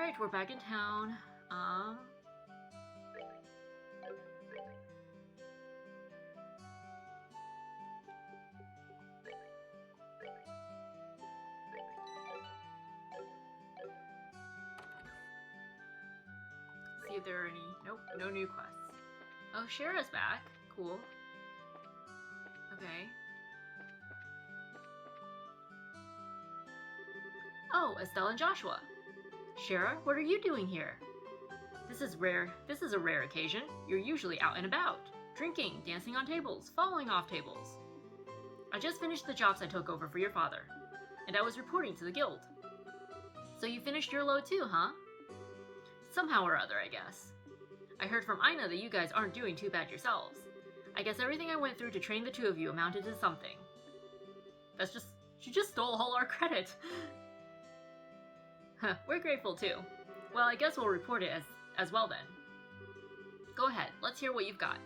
Alright, we're back in town. See if there are any. Nope, no new quests. Oh, Shara's back. Cool. Okay. Oh, Estelle and Joshua. Shara, what are you doing here? This is a rare occasion. You're usually out and about, drinking, dancing on tables, falling off tables. I just finished the jobs I took over for your father, and I was reporting to the guild. So you finished your load too, huh? Somehow or other, I guess. I heard from Ina that you guys aren't doing too bad yourselves. I guess everything I went through to train the two of you amounted to something. She just stole all our credit. Huh, we're grateful too. Well, I guess we'll report it as well then. Go ahead, let's hear what you've got.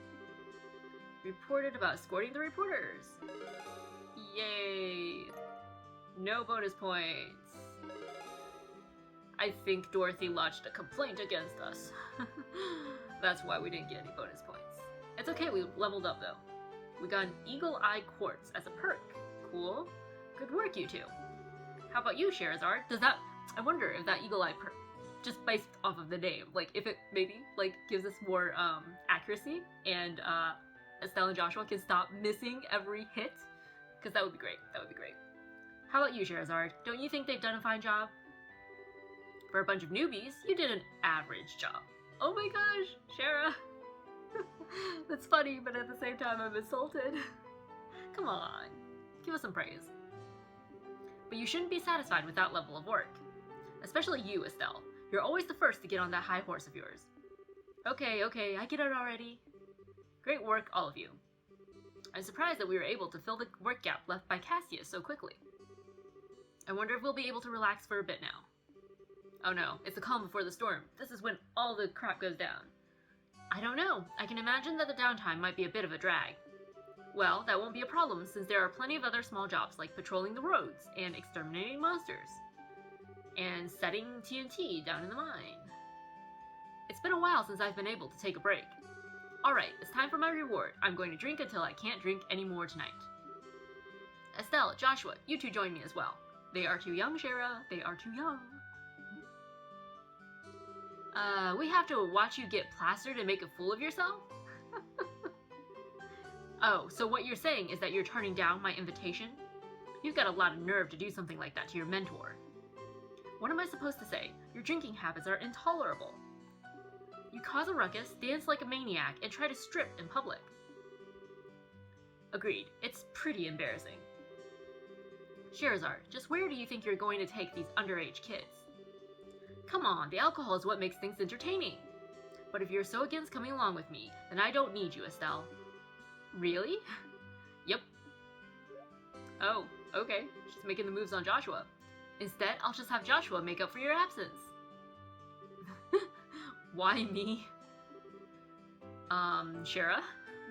Reported about escorting the reporters. Yay. No bonus points. I think Dorothy lodged a complaint against us. That's why we didn't get any bonus points. It's okay, we leveled up though. We got an Eagle Eye Quartz as a perk. Cool. Good work, you two. How about you, Sherazard? I wonder if that Eagle Eye perk, just based off of the name, like if it maybe like gives us more accuracy and Estelle and Joshua can stop missing every hit, because that would be great. That would be great. How about you, Sherazard? Don't you think they've done a fine job? For a bunch of newbies, you did an average job. Oh my gosh, Shara. That's funny, but at the same time I'm insulted. Come on, give us some praise. But you shouldn't be satisfied with that level of work. Especially you, Estelle. You're always the first to get on that high horse of yours. Okay, I get it already. Great work, all of you. I'm surprised that we were able to fill the work gap left by Cassius so quickly. I wonder if we'll be able to relax for a bit now. Oh no, it's the calm before the storm. This is when all the crap goes down. I don't know. I can imagine that the downtime might be a bit of a drag. Well, that won't be a problem since there are plenty of other small jobs like patrolling the roads and exterminating monsters. And setting TNT down in the mine. It's been a while since I've been able to take a break. Alright, it's time for my reward. I'm going to drink until I can't drink anymore tonight. Estelle, Joshua, you two join me as well. They are too young, Shara. They are too young. We have to watch you get plastered and make a fool of yourself? Oh, so what you're saying is that you're turning down my invitation? You've got a lot of nerve to do something like that to your mentor. What am I supposed to say? Your drinking habits are intolerable. You cause a ruckus, dance like a maniac, and try to strip in public. Agreed. It's pretty embarrassing. Sherazard, just where do you think you're going to take these underage kids? Come on, the alcohol is what makes things entertaining. But if you're so against coming along with me, then I don't need you, Estelle. Really? Yep. Oh, okay. She's making the moves on Joshua. Instead, I'll just have Joshua make up for your absence. Why me? Shara?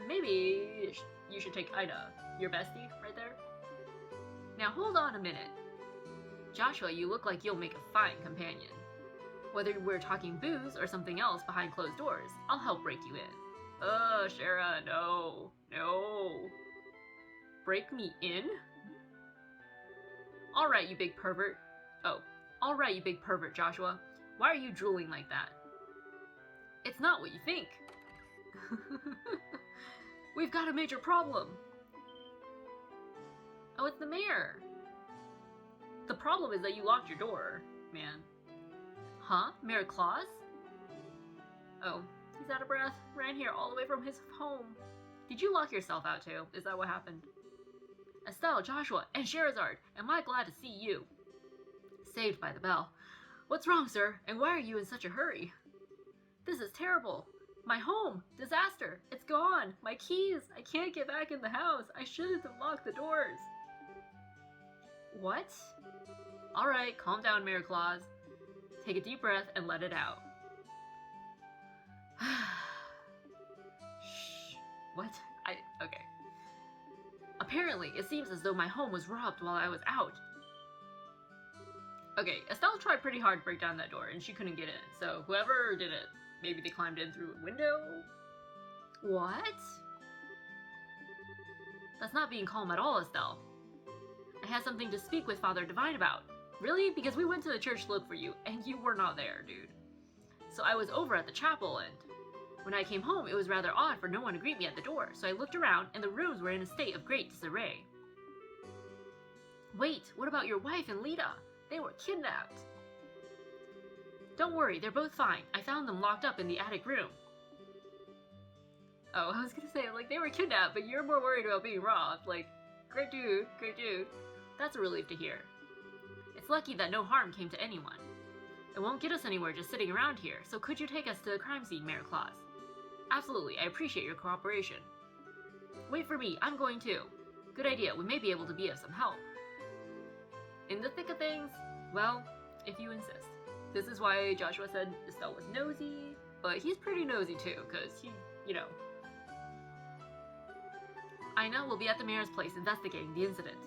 Maybe you should take Ida, your bestie, right there. Now hold on a minute. Joshua, you look like you'll make a fine companion. Whether we're talking booze or something else behind closed doors, I'll help break you in. Oh, Shara, no. No. Break me in? Alright, you big pervert. Oh, alright, you big pervert, Joshua. Why are you drooling like that? It's not what you think. We've got a major problem. Oh, it's the mayor. The problem is that you locked your door, man. Huh? Mayor Claus? Oh, he's out of breath. Ran here all the way from his home. Did you lock yourself out too? Is that what happened? Estelle, Joshua, and Sherazard, am I glad to see you. Saved by the bell. What's wrong, sir? And why are you in such a hurry? This is terrible. My home! Disaster! It's gone! My keys! I can't get back in the house! I shouldn't have locked the doors! What? Alright, calm down, Mayor Claus. Take a deep breath and let it out. Shh. What? Okay. Apparently, it seems as though my home was robbed while I was out. Okay, Estelle tried pretty hard to break down that door, and she couldn't get in. So whoever did it, maybe they climbed in through a window? What? That's not being calm at all, Estelle. I had something to speak with Father Divine about. Really? Because we went to the church to look for you, and you were not there, dude. So I was over at the chapel, and when I came home, it was rather odd for no one to greet me at the door, so I looked around, and the rooms were in a state of great disarray. Wait, what about your wife and Lita? They were kidnapped. Don't worry, they're both fine. I found them locked up in the attic room. Oh, I was gonna say, like, they were kidnapped, but you're more worried about being robbed. Like, great dude, great dude. That's a relief to hear. It's lucky that no harm came to anyone. It won't get us anywhere just sitting around here, so could you take us to the crime scene, Mayor Claus? Absolutely, I appreciate your cooperation. Wait for me, I'm going too. Good idea, we may be able to be of some help. In the thick of things? Well, if you insist. This is why Joshua said Estelle was nosy, but he's pretty nosy too, because he, you know. Ina will be at the mayor's place investigating the incident.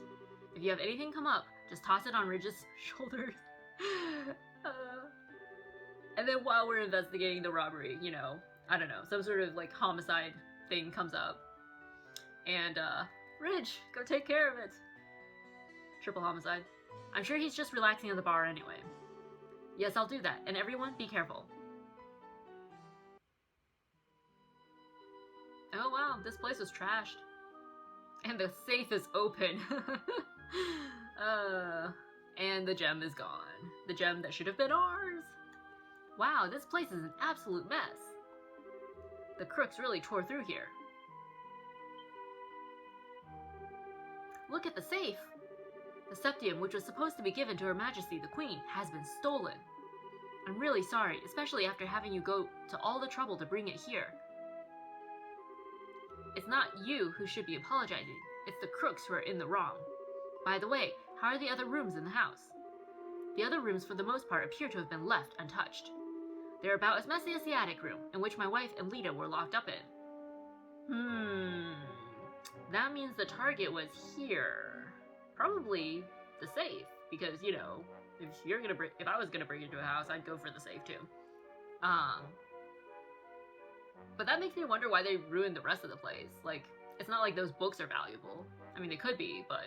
If you have anything come up, just toss it on Ridge's shoulders. And then while we're investigating the robbery, you know, I don't know, some sort of like homicide thing comes up. And Ridge, go take care of it. Triple homicide. I'm sure he's just relaxing at the bar anyway. Yes, I'll do that. And everyone, be careful. Oh wow, this place was trashed. And the safe is open. And the gem is gone. The gem that should have been ours. Wow, this place is an absolute mess. The crooks really tore through here. Look at the safe. The septium, which was supposed to be given to Her Majesty the Queen, has been stolen. I'm really sorry, especially after having you go to all the trouble to bring it here. It's not you who should be apologizing. It's the crooks who are in the wrong. By the way, how are the other rooms in the house? The other rooms for the most part appear to have been left untouched. They're about as messy as the attic room, in which my wife and Lita were locked up in. That means the target was here. Probably the safe, because, you know, if I was gonna break into a house, I'd go for the safe too. But that makes me wonder why they ruined the rest of the place. Like, it's not like those books are valuable. I mean, they could be, but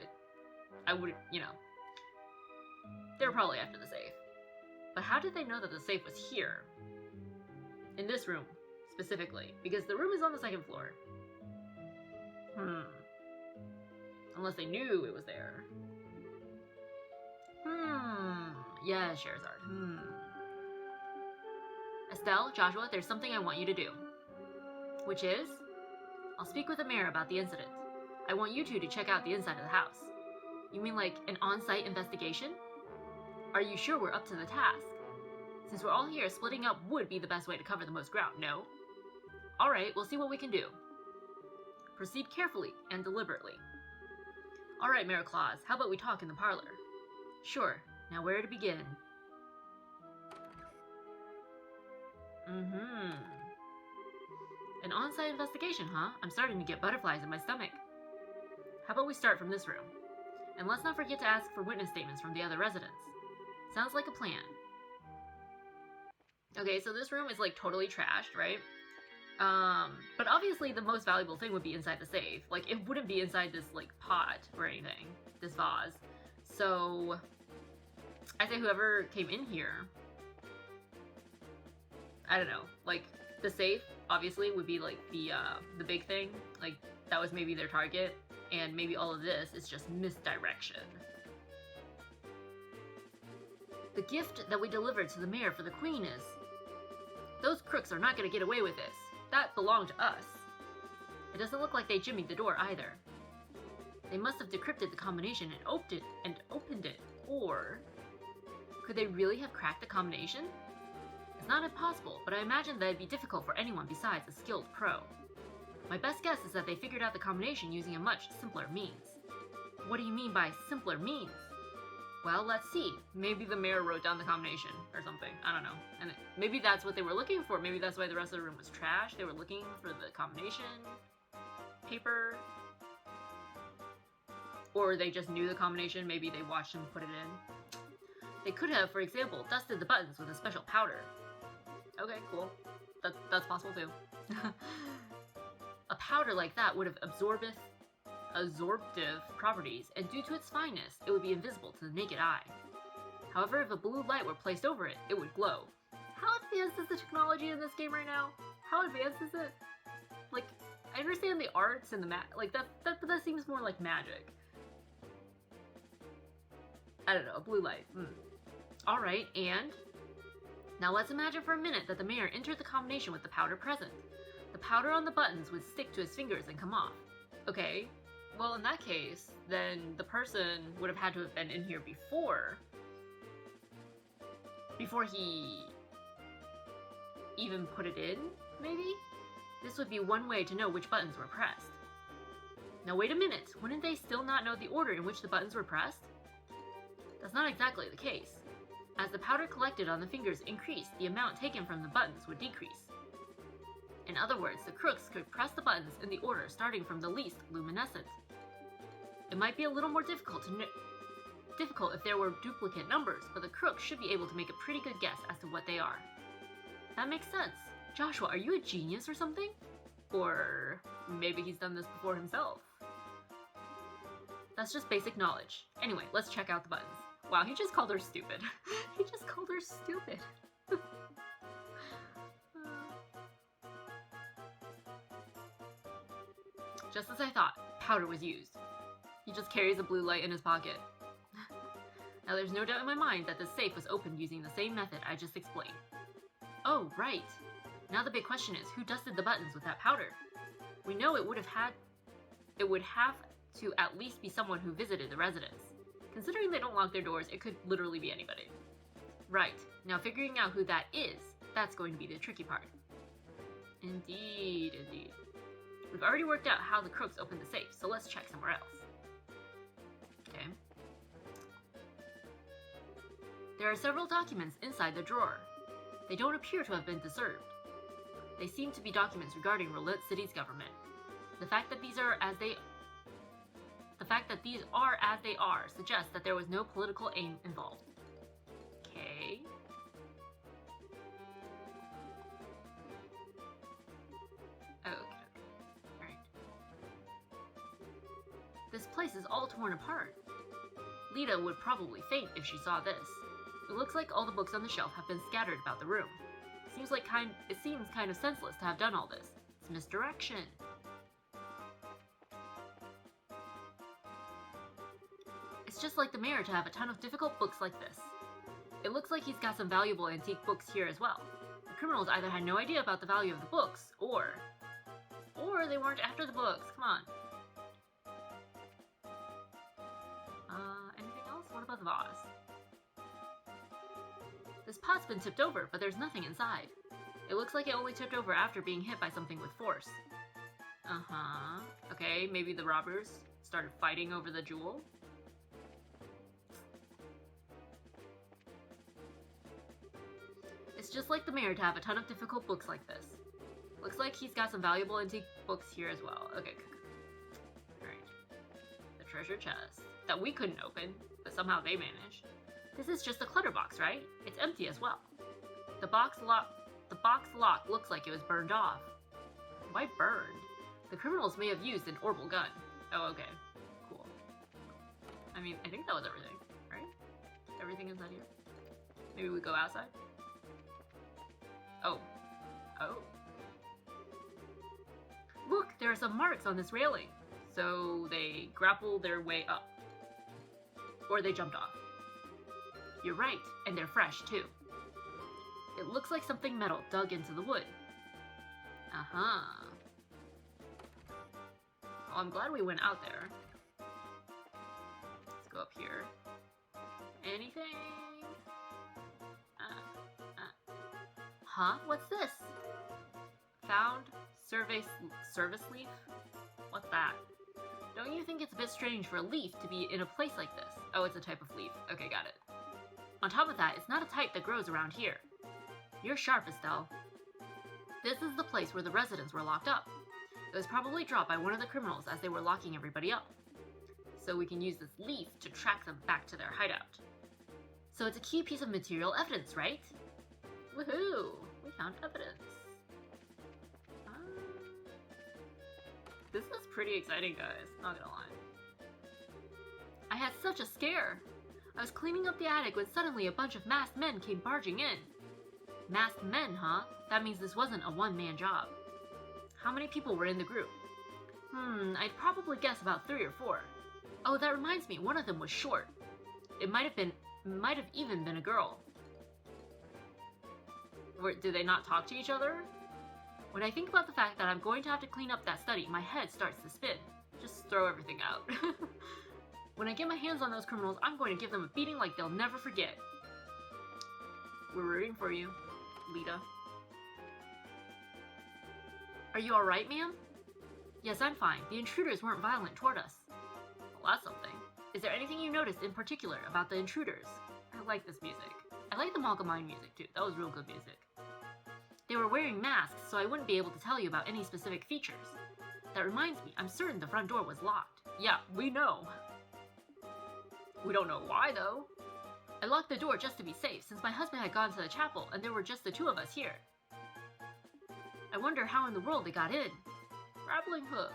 I would, you know. They're probably after the safe. But how did they know that the safe was here? In this room, specifically. Because the room is on the second floor. Unless they knew it was there. Yeah, Sherazard. Estelle, Joshua, there's something I want you to do. Which is? I'll speak with the mayor about the incident. I want you two to check out the inside of the house. You mean like an on-site investigation? Are you sure we're up to the task? Since we're all here, splitting up would be the best way to cover the most ground, no? Alright, we'll see what we can do. Proceed carefully and deliberately. Alright, Mayor Claus, how about we talk in the parlor? Sure, now where to begin? An on-site investigation, huh? I'm starting to get butterflies in my stomach. How about we start from this room? And let's not forget to ask for witness statements from the other residents. Sounds like a plan. Okay, so this room is like totally trashed, right? But obviously the most valuable thing would be inside the safe. Like, it wouldn't be inside this like pot or anything, this vase. So I say whoever came in here, I don't know, like the safe obviously would be like the big thing. Like, that was maybe their target, and maybe all of this is just misdirection. The gift that we delivered to the mayor for the queen is... Those crooks are not going to get away with this. That belonged to us. It doesn't look like they jimmied the door either. They must have decrypted the combination and opened it. Or could they really have cracked the combination? It's not impossible, but I imagine that it'd be difficult for anyone besides a skilled pro. My best guess is that they figured out the combination using a much simpler means. What do you mean by simpler means? Well, let's see. Maybe the mayor wrote down the combination or something. I don't know. And maybe that's what they were looking for. Maybe that's why the rest of the room was trash. They were looking for the combination paper. Or they just knew the combination. Maybe they watched him put it in. They could have, for example, dusted the buttons with a special powder. Okay, cool. That's possible too. A powder like that would have absorptive properties, and due to its fineness, it would be invisible to the naked eye. However, if a blue light were placed over it, it would glow. How advanced is the technology in this game right now? How advanced is it? Like, I understand the arts and the that seems more like magic. I don't know, a blue light. Alright, and? Now let's imagine for a minute that the mayor entered the combination with the powder present. The powder on the buttons would stick to his fingers and come off. Okay, well in that case, then the person would have had to have been in here before he even put it in, maybe? This would be one way to know which buttons were pressed. Now wait a minute, wouldn't they still not know the order in which the buttons were pressed? That's not exactly the case. As the powder collected on the fingers increased, the amount taken from the buttons would decrease. In other words, the crooks could press the buttons in the order starting from the least luminescent. It might be a little more difficult if there were duplicate numbers, but the crooks should be able to make a pretty good guess as to what they are. That makes sense. Joshua, are you a genius or something? Or maybe he's done this before himself. That's just basic knowledge. Anyway, let's check out the buttons. Wow, he just called her stupid. He just called her stupid. Just as I thought, powder was used. He just carries a blue light in his pocket. Now there's no doubt in my mind that the safe was opened using the same method I just explained. Oh, right. Now the big question is, who dusted the buttons with that powder? We know it would have to at least be someone who visited the residence. Considering they don't lock their doors, it could literally be anybody. Right, now figuring out who that is, that's going to be the tricky part. Indeed, indeed. We've already worked out how the crooks opened the safe, so let's check somewhere else. Okay. There are several documents inside the drawer. They don't appear to have been disturbed. They seem to be documents regarding Roulette City's government. The fact that these are as they are suggests that there was no political aim involved. Okay. Okay. Alright. This place is all torn apart. Lita would probably faint if she saw this. It looks like all the books on the shelf have been scattered about the room. It seems kind of senseless to have done all this. It's misdirection. It's just like the mayor to have a ton of difficult books like this. It looks like he's got some valuable antique books here as well. The criminals either had no idea about the value of the books, or they weren't after the books. Come on. Anything else? What about the vase? This pot's been tipped over, but there's nothing inside. It looks like it only tipped over after being hit by something with force. Uh-huh. Okay, maybe the robbers started fighting over the jewel? It's just like the mayor to have a ton of difficult books like this. Looks like he's got some valuable antique books here as well. Okay, alright. The treasure chest. That we couldn't open, but somehow they managed. This is just a clutter box, right? It's empty as well. The box lock looks like it was burned off. Why burned? The criminals may have used an orbital gun. Oh, okay. Cool. I mean, I think that was everything, right? Everything inside here? Maybe we go outside? Oh. Oh. Look, there are some marks on this railing. So they grappled their way up. Or they jumped off. You're right, and they're fresh too. It looks like something metal dug into the wood. Uh-huh. Well, I'm glad we went out there. Let's go up here. Anything? Huh? What's this? Found service leaf? What's that? Don't you think it's a bit strange for a leaf to be in a place like this? Oh, it's a type of leaf. Okay, got it. On top of that, it's not a type that grows around here. You're sharp, Estelle. This is the place where the residents were locked up. It was probably dropped by one of the criminals as they were locking everybody up. So we can use this leaf to track them back to their hideout. So it's a key piece of material evidence, right? Woohoo! We found evidence. This is pretty exciting, guys. Not gonna lie. I had such a scare. I was cleaning up the attic when suddenly a bunch of masked men came barging in. Masked men, huh? That means this wasn't a one-man job. How many people were in the group? I'd probably guess about 3 or 4. Oh, that reminds me, one of them was short. It might have even been a girl. Do they not talk to each other? When I think about the fact that I'm going to have to clean up that study, my head starts to spin. Just throw everything out. When I get my hands on those criminals, I'm going to give them a beating like they'll never forget. We're rooting for you, Lita. Are you alright, ma'am? Yes, I'm fine. The intruders weren't violent toward us. Well, that's something. Is there anything you noticed in particular about the intruders? I like this music. I like the Malgamine music too. That was real good music. They were wearing masks, so I wouldn't be able to tell you about any specific features. That reminds me, I'm certain the front door was locked. Yeah, we know. We don't know why, though. I locked the door just to be safe, since my husband had gone to the chapel and there were just the 2 of us here. I wonder how in the world they got in. Grappling hook.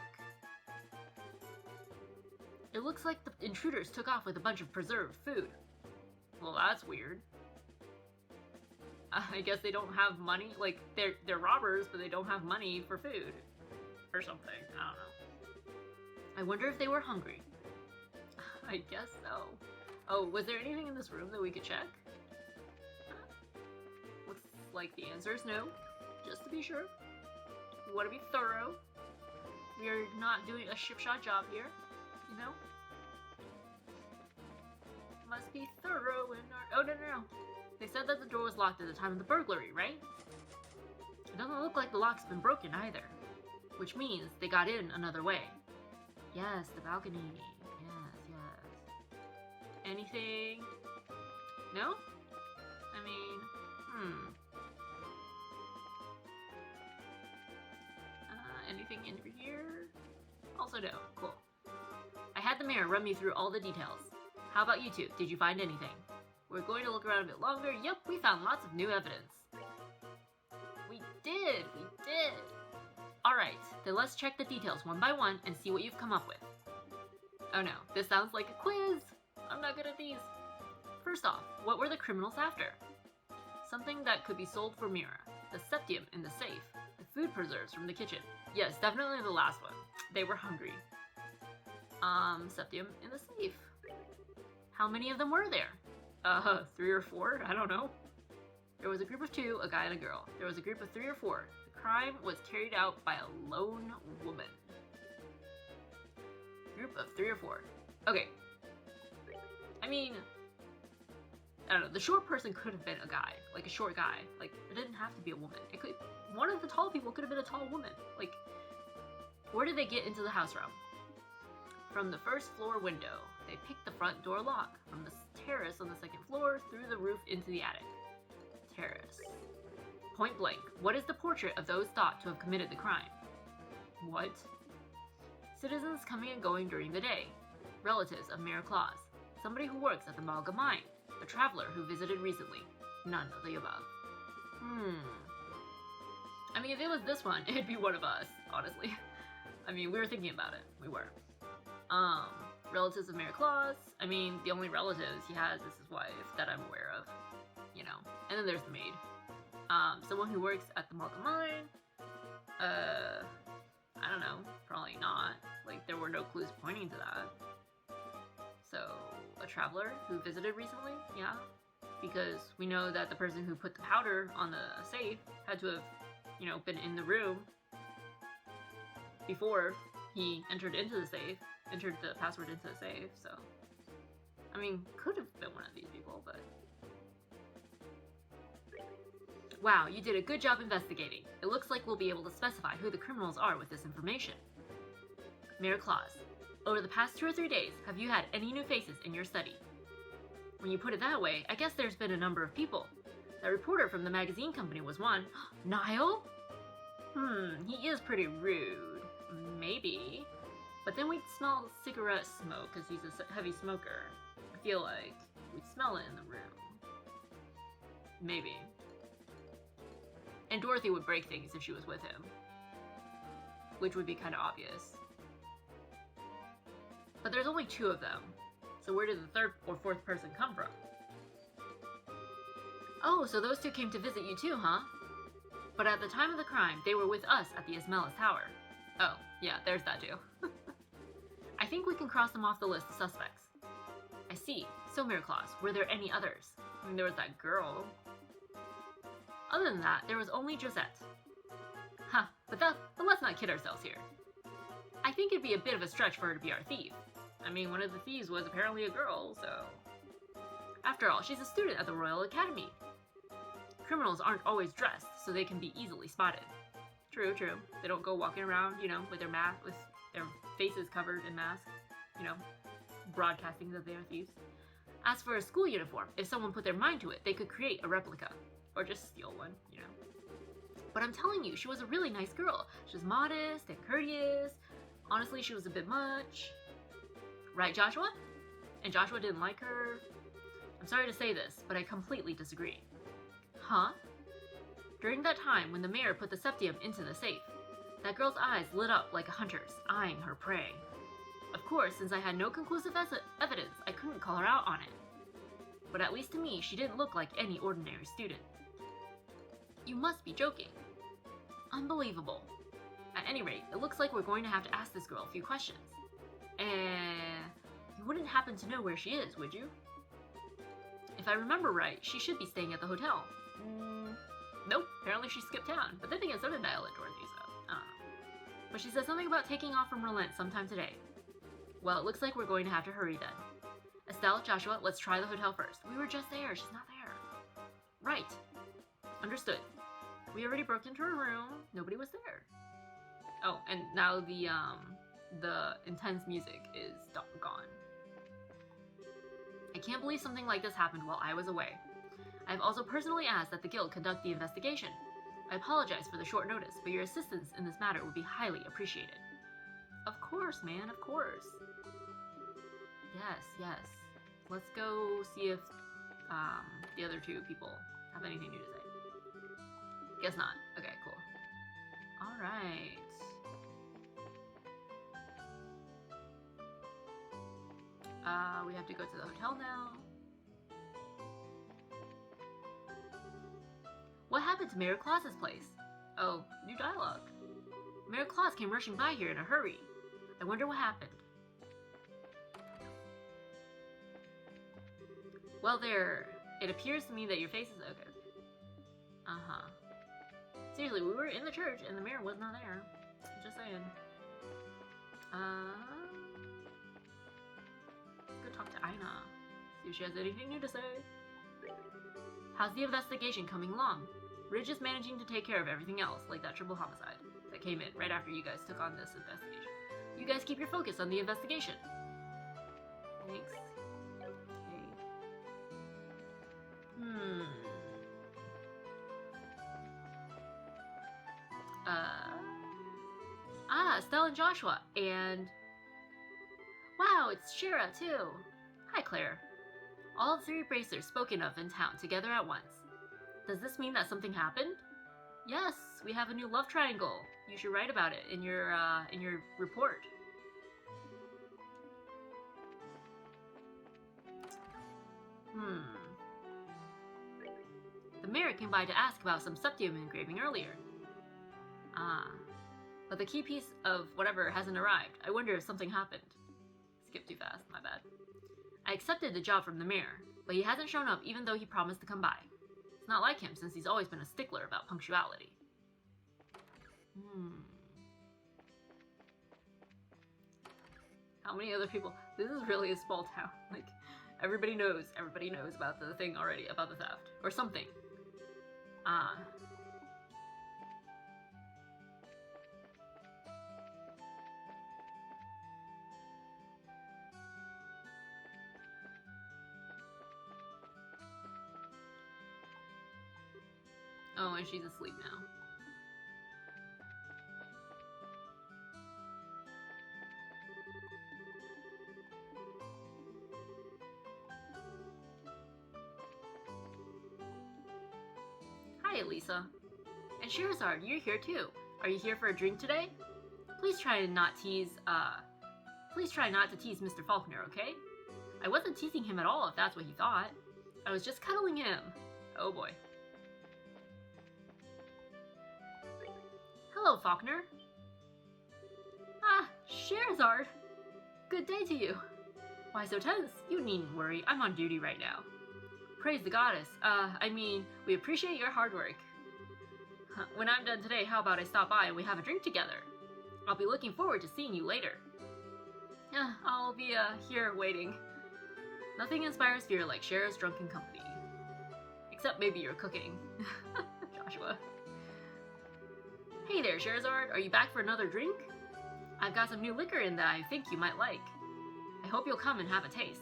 It looks like the intruders took off with a bunch of preserved food. Well, that's weird. I guess they don't have money. Like, they're robbers, but they don't have money for food. Or something. I don't know. I wonder if they were hungry. I guess so. Oh, was there anything in this room that we could check? Looks like the answer is no. Just to be sure. We want to be thorough. We are not doing a ship-shot job here. You know? Must be thorough in our... Oh, no. They said that the door was locked at the time of the burglary, right? It doesn't look like the lock's been broken either. Which means they got in another way. Yes, the balcony. Yes. Anything? No? I mean, anything in here? Also no. Cool. I had the mayor run me through all the details. How about you two? Did you find anything? We're going to look around a bit longer. Yep, we found lots of new evidence. We did! Alright, then let's check the details one by one and see what you've come up with. Oh no, this sounds like a quiz! I'm not good at these. First off, what were the criminals after? Something that could be sold for Mira. The septium in the safe. The food preserves from the kitchen. Yes, definitely the last one. They were hungry. Septium in the safe. How many of them were there? 3 or 4? I don't know. There was a group of 2, a guy and a girl. There was a group of 3 or 4. The crime was carried out by a lone woman. Group of 3 or 4. Okay. I mean, I don't know. The short person could have been a guy. Like a short guy. Like, it didn't have to be a woman. It could... One of the tall people could have been a tall woman. Like, where did they get into the house from? From the first floor window. They picked the front door lock. From the terrace on the 2nd floor, through the roof into the attic. Terrace. Point blank. What is the portrait of those thought to have committed the crime? What? Citizens coming and going during the day. Relatives of Mayor Claus. Somebody who works at the Malgamine. A traveler who visited recently. None of the above. I mean, if it was this one, it'd be one of us, honestly. I mean, we were thinking about it. We were. Relatives of Mayor Claus. I mean, the only relatives he has is his wife that I'm aware of. You know. And then there's the maid. Someone who works at the Malgamine. I don't know. Probably not. Like, there were no clues pointing to that. So, a traveler who visited recently? Yeah. Because we know that the person who put the powder on the safe had to have, you know, been in the room before he entered into the safe, entered the password into the safe, so. I mean, could have been one of these people, but. Wow, you did a good job investigating. It looks like we'll be able to specify who the criminals are with this information. Mayor Claus, over the past 2 or 3 days, have you had any new faces in your study? When you put it that way, I guess there's been a number of people. That reporter from the magazine company was one. Niall? He is pretty rude. Maybe. But then we'd smell cigarette smoke because he's a heavy smoker. I feel like we'd smell it in the room. Maybe. And Dorothy would break things if she was with him, which would be kind of obvious. But there's only 2 of them, so where did the 3rd or 4th person come from? Oh, so those 2 came to visit you too, huh? But at the time of the crime, they were with us at the Esmelas Tower. Oh, yeah, there's that too. I think we can cross them off the list of suspects. I see. So, Mirror Claus, were there any others? I mean, there was that girl. Other than that, there was only Josette. Huh, but let's not kid ourselves here. I think it'd be a bit of a stretch for her to be our thief. I mean, one of the thieves was apparently a girl, so... After all, she's a student at the Royal Academy. Criminals aren't always dressed, so they can be easily spotted. True, true. They don't go walking around, you know, with their faces covered in masks, you know, broadcasting that they are thieves. As for a school uniform, if someone put their mind to it, they could create a replica. Or just steal one, you know. But I'm telling you, she was a really nice girl. She was modest and courteous. Honestly, she was a bit much. Right, Joshua? And Joshua didn't like her? I'm sorry to say this, but I completely disagree. Huh? During that time when the mayor put the septium into the safe, that girl's eyes lit up like a hunter's, eyeing her prey. Of course, since I had no conclusive evidence, I couldn't call her out on it. But at least to me, she didn't look like any ordinary student. You must be joking. Unbelievable. At any rate, it looks like we're going to have to ask this girl a few questions. You wouldn't happen to know where she is, would you? If I remember right, she should be staying at the hotel. Nope, apparently she skipped town. But then again, so did Dial at Dorothy, so I don't know. But she said something about taking off from Relent sometime today. Well, it looks like we're going to have to hurry then. Estelle, Joshua, let's try the hotel first. We were just there, she's not there. Right. Understood. We already broke into her room. Nobody was there. Oh, and now the intense music is gone. I can't believe something like this happened while I was away. I have also personally asked that the guild conduct the investigation. I apologize for the short notice, but your assistance in this matter would be highly appreciated. Of course, man, of course. Yes, yes. Let's go see if the other 2 people have anything new to say. Guess not. Okay, cool. Alright. We have to go to the hotel now. What happened to Mayor Claus's place? Oh, new dialogue. Mayor Claus came rushing by here in a hurry. I wonder what happened. Well, it appears to me that your face is okay. Uh-huh. Seriously, we were in the church and the mayor was not there. Just saying. Let's go talk to Ina. See if she has anything new to say. How's the investigation coming along? Ridge is managing to take care of everything else, like that triple homicide that came in right after you guys took on this investigation. You guys keep your focus on the investigation. Thanks. Okay. Estelle and Joshua, and... Wow, it's Shira, too. Hi, Claire. All 3 bracers spoken of in town together at once. Does this mean that something happened? Yes, we have a new love triangle. You should write about it in your report. The mayor came by to ask about some septium engraving earlier. But the key piece of whatever hasn't arrived. I wonder if something happened. Skipped too fast, my bad. I accepted the job from the mayor, but he hasn't shown up even though he promised to come by. It's not like him since he's always been a stickler about punctuality. How many other people? This is really a small town. Like, everybody knows about the thing already, about the theft. Or something. Oh, and she's asleep now. Hi, Lisa. And Sherazard, you're here too. Are you here for a drink today? Please try not to tease Mr. Faulkner, okay? I wasn't teasing him at all, if that's what you thought. I was just cuddling him. Oh boy. Hello, Faulkner. Ah, Sherazard. Good day to you. Why so tense? You needn't worry, I'm on duty right now. Praise the goddess. We appreciate your hard work. When I'm done today, how about I stop by and we have a drink together? I'll be looking forward to seeing you later. I'll be here waiting. Nothing inspires fear like Shera's drunken company. Except maybe your cooking. Joshua. Hey there, Sherazard. Are you back for another drink? I've got some new liquor in that I think you might like. I hope you'll come and have a taste.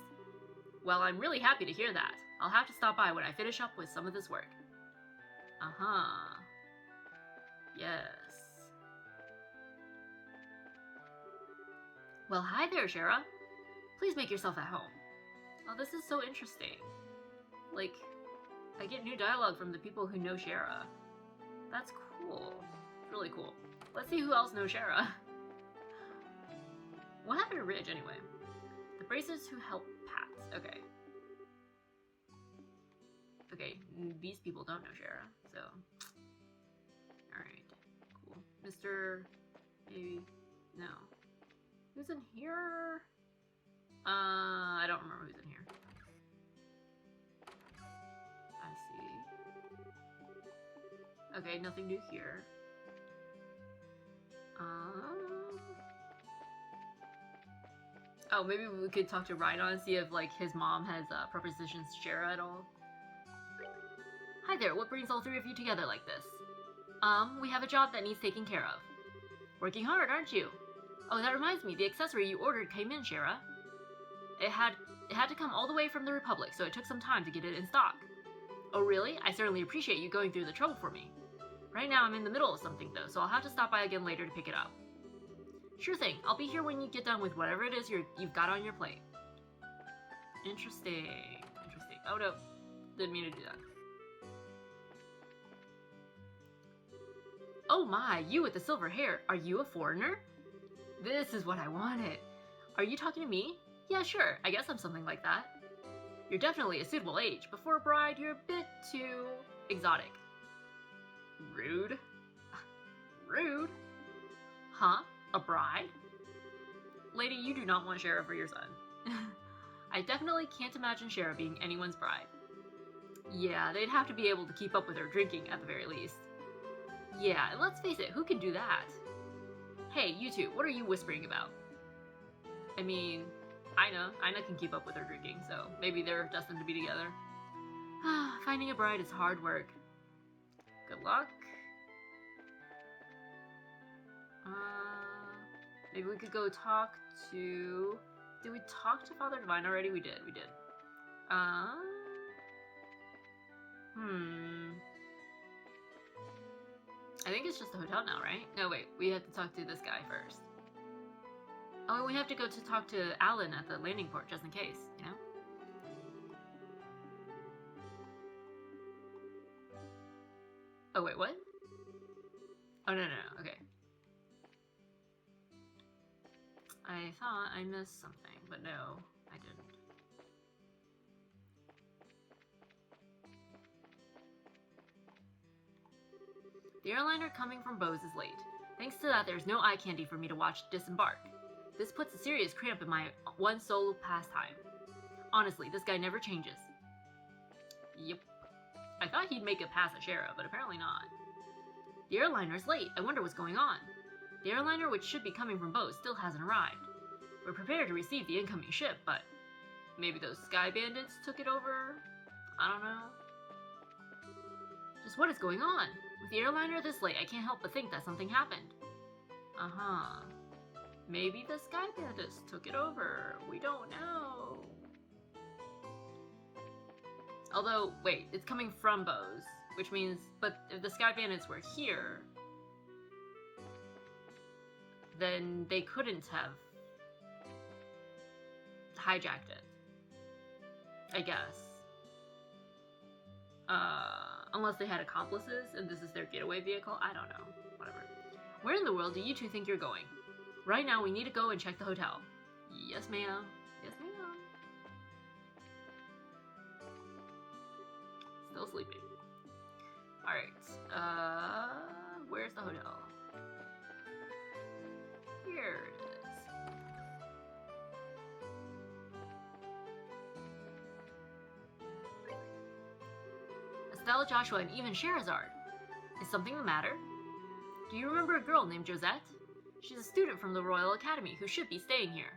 Well, I'm really happy to hear that. I'll have to stop by when I finish up with some of this work. Uh-huh. Yes. Well, hi there, Shera. Please make yourself at home. Oh, this is so interesting. Like, I get new dialogue from the people who know Shera. That's cool. Really cool. Let's see who else knows Shera. What happened to Ridge, anyway? The bracers who help Pat. Okay. Okay, these people don't know Shera, so... Alright, cool. Mr... maybe... no. Who's in here? I don't remember who's in here. I see. Okay, nothing new here. Oh, maybe we could talk to Rhino and see if, like, his mom has prepositions Shera at all. Hi there, what brings all three of you together like this? We have a job that needs taking care of. Working hard, aren't you? Oh, that reminds me, the accessory you ordered came in, Shera. It had to come all the way from the Republic, so it took some time to get it in stock. Oh, really? I certainly appreciate you going through the trouble for me. Right now I'm in the middle of something, though, so I'll have to stop by again later to pick it up. Sure thing. I'll be here when you get done with whatever it is you've got on your plate. Interesting. Interesting. Oh, no. Didn't mean to do that. Oh my, you with the silver hair. Are you a foreigner? This is what I wanted. Are you talking to me? Yeah, sure. I guess I'm something like that. You're definitely a suitable age, but for a bride, you're a bit too exotic. Rude. Rude? Huh? A bride? Lady, you do not want Shera for your son. I definitely can't imagine Shera being anyone's bride. Yeah, they'd have to be able to keep up with her drinking at the very least. Yeah, and let's face it, who can do that? Hey, you two, what are you whispering about? I mean, Ina can keep up with her drinking, so maybe they're destined to be together. Finding a bride is hard work. Good luck. Maybe we could go talk to... Did we talk to Father Divine already? We did. I think it's just the hotel now, right? No, wait. We have to talk to this guy first. Oh, and we have to go to talk to Alan at the landing port, just in case, you know? Oh, wait, what? Oh, no, okay. I thought I missed something, but no, I didn't. The airliner coming from Bose is late. Thanks to that, there's no eye candy for me to watch disembark. This puts a serious cramp in my one sole pastime. Honestly, this guy never changes. Yep. I thought he'd make a pass at Shera, but apparently not. The airliner's late. I wonder what's going on. The airliner, which should be coming from Bose, still hasn't arrived. We're prepared to receive the incoming ship, but maybe those sky bandits took it over? I don't know. Just what is going on? With the airliner this late, I can't help but think that something happened. Uh-huh. Maybe the sky bandits took it over. We don't know. Although, wait, it's coming from Bose, which means, but if the sky bandits were here, then they couldn't have hijacked it. I guess. Unless they had accomplices and this is their getaway vehicle. I don't know. Whatever. Where in the world do you two think you're going? Right now, we need to go and check the hotel. Yes, ma'am. Yes, ma'am. Still sleeping. Alright. Where's the hotel? Here it is. Estelle, Joshua, and even Sherazard. Is something the matter? Do you remember a girl named Josette? She's a student from the Royal Academy who should be staying here.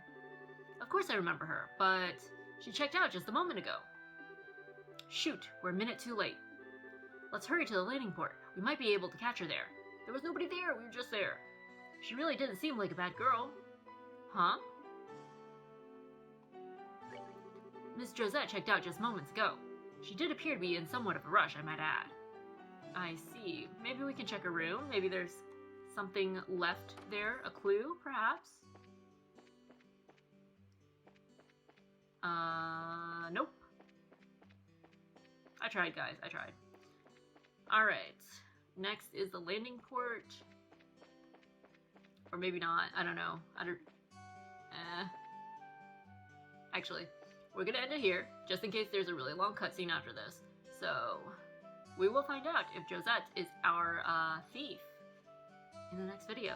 Of course I remember her, but she checked out just a moment ago. Shoot, we're a minute too late. Let's hurry to the landing port. We might be able to catch her there. There was nobody there, we were just there. She really didn't seem like a bad girl. Huh? Miss Josette checked out just moments ago. She did appear to be in somewhat of a rush, I might add. I see. Maybe we can check her room. Maybe there's something left there. A clue, perhaps? Nope. I tried, guys. I tried. Alright. Next is the landing port. Or maybe not. I don't know. Actually, we're gonna end it here, just in case there's a really long cutscene after this. So, we will find out if Josette is our thief in the next video.